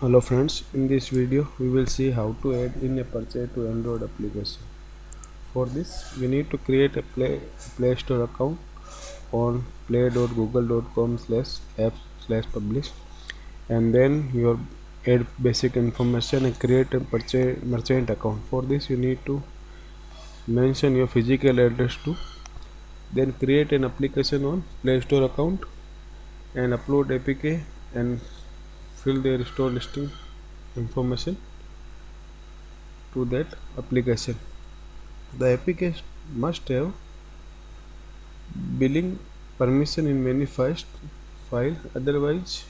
Hello friends, in this video we will see how to add in a purchase to Android application. For this we need to create a Play Store account on play.google.com/app/publish, and then your add basic information and create a purchase merchant account. For this you need to mention your physical address too, then create an application on Play Store account and upload APK and fill the store listing information to that application. The application must have billing permission in many file, otherwise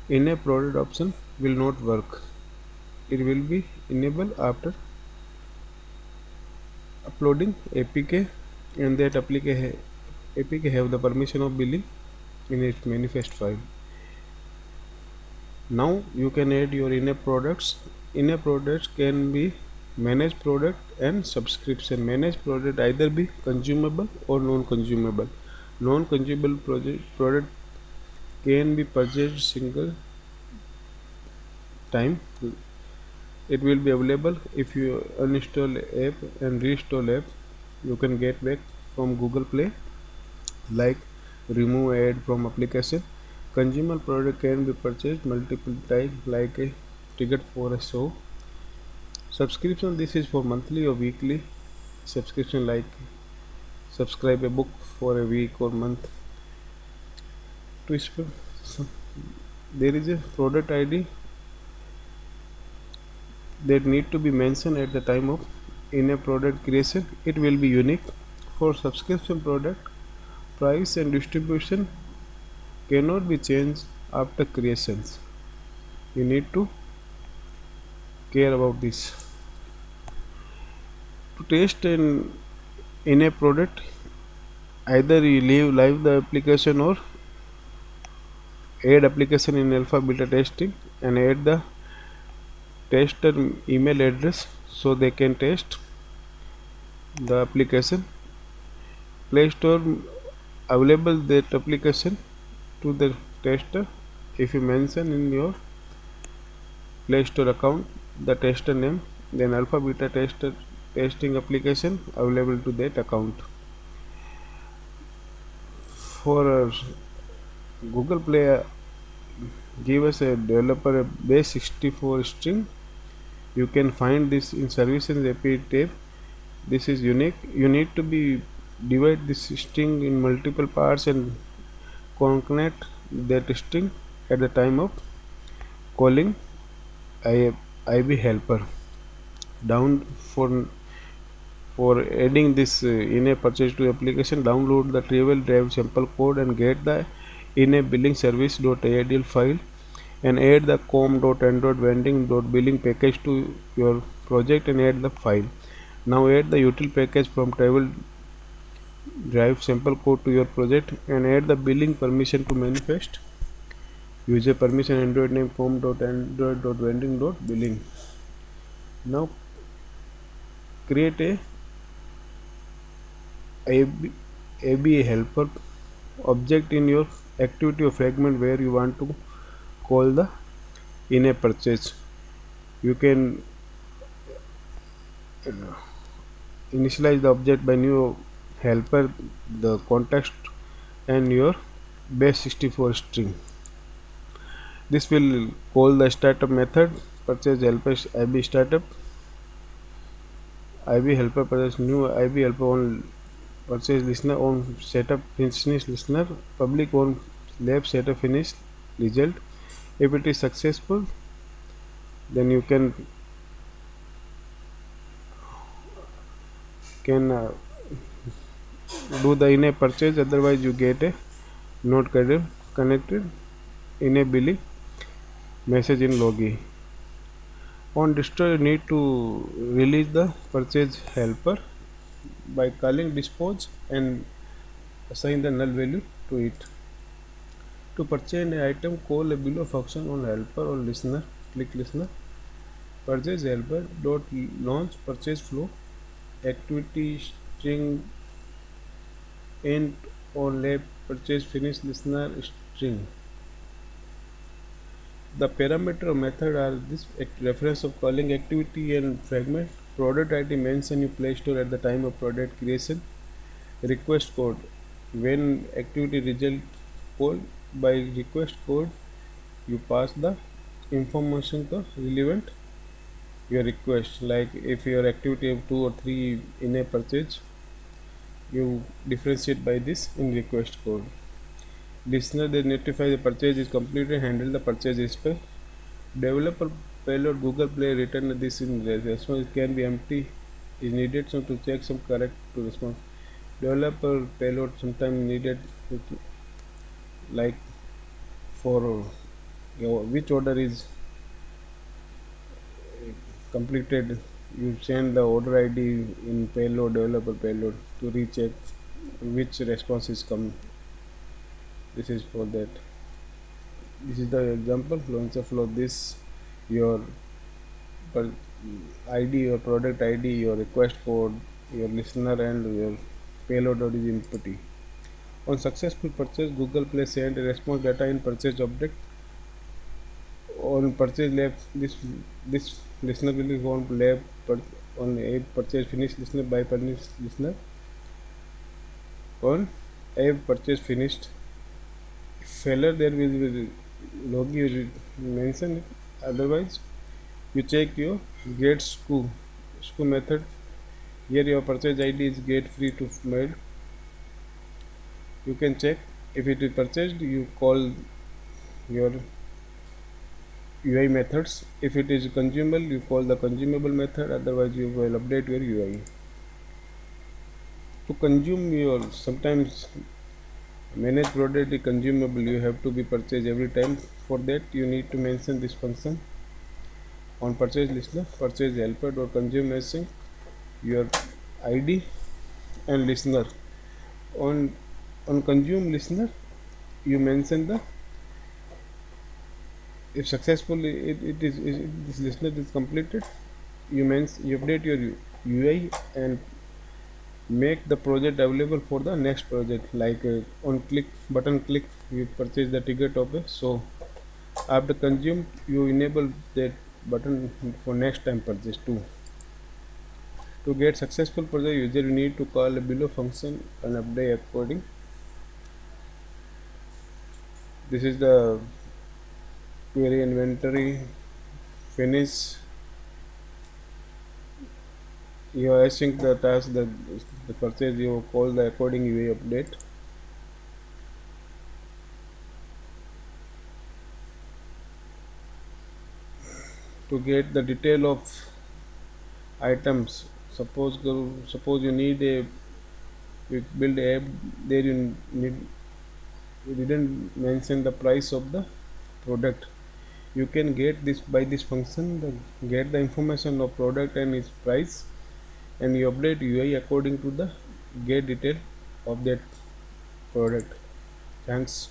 in-app product option will not work. It will be enabled after uploading APK, and that APK have the permission of billing in its manifest file. Now you can add your in-app products. In-app products can be managed product and subscription. Managed product either be consumable or non-consumable. Non-consumable product can be purchased single time. It will be available if you uninstall app and reinstall app. You can get back from Google Play, like remove ad from application. Consumer product can be purchased multiple times, like a ticket for a show. Subscription, this is for monthly or weekly subscription, like subscribe a book for a week or month. There is a product ID that need to be mentioned at the time of in-app product creation. It will be unique. For subscription product, price and distribution cannot be changed after creations. You need to care about this. To test an in-app product, either you leave live the application or add application in alpha beta testing and add the tester email address so they can test the application. Play Store available that application to the tester if you mention in your Play Store account the tester name, then alpha beta tester testing application available to that account. For Google Play, give us a developer a base 64 string. You can find this in services API tab. This is unique. You need to be divide this string in multiple parts and concatenate that string at the time of calling IB helper. Down for adding this in-app purchase to application, download the trivial drive sample code and get the in-app billing service.adl file and add the com.android.vending.billing package to your project and add the file. Now add the util package from trivial drive sample code to your project and add the billing permission to manifest. User permission android name com.android.vending.billing. Now create a ABA helper object in your activity or fragment where you want to call the in-app purchase. You can initialize the object by new helper, the context and your base 64 string. This will call the startup method purchase helper IB startup, IB helper purchase new IB helper on purchase listener on setup finish listener, public on lab setup finish result. If it is successful, then you can do the in-app purchase. Otherwise you get a not connected in-app billing message in login. On destroy, you need to release the purchase helper by calling dispose and assign the null value to it. To purchase an item, call a below function on helper or listener. Click listener. Purchase helper dot launch purchase flow activity string end or lab purchase finish listener string. The parameter method are this reference of calling activity and fragment. Product ID mention you Play Store at the time of product creation. Request code when activity result called by request code you pass the information to relevant your request. Like if your activity have two or three in a purchase, you differentiate by this in request code. Listener they notify the purchase is completed, handle the purchase history. Developer payload Google Play return this in response can be empty is needed so to check some correct to response. Developer payload sometimes needed like for which order is completed. You send the order ID in payload developer payload to recheck which response is come. This is for that. This is the example launcher flow. This your per- ID, your product ID, your request code, your listener, and your payload is input. On successful purchase, Google Play send response data in purchase object. On purchase lab, this listener will be on lab on a purchase finished listener by finished listener on a purchase finished. Failure there will be log you mention it. Otherwise, you check your get SKU method. Here your purchase ID is get free to made. You can check if it is purchased. You call your UI methods. If it is consumable, you call the consumable method. Otherwise, you will update your UI. To consume your sometimes manage product is consumable. You have to be purchased every time. For that, you need to mention this function on purchase listener, purchase helper or consume messaging, your ID and listener. On consume listener, you mention the if successfully this listener is completed, you update your UI and make the project available for the next project. Like on button click, you purchase the ticket of it. So after consume, you enable that button for next time purchase too. To get successful project user, you need to call a below function and update according. This is the query inventory finish. You async the task that the purchase you call the according UI update. To get the detail of items, suppose you need a you build a app there you didn't mention the price of the product. You can get this by this function get the information of product and its price and you update UI according to the get detail of that product. Thanks.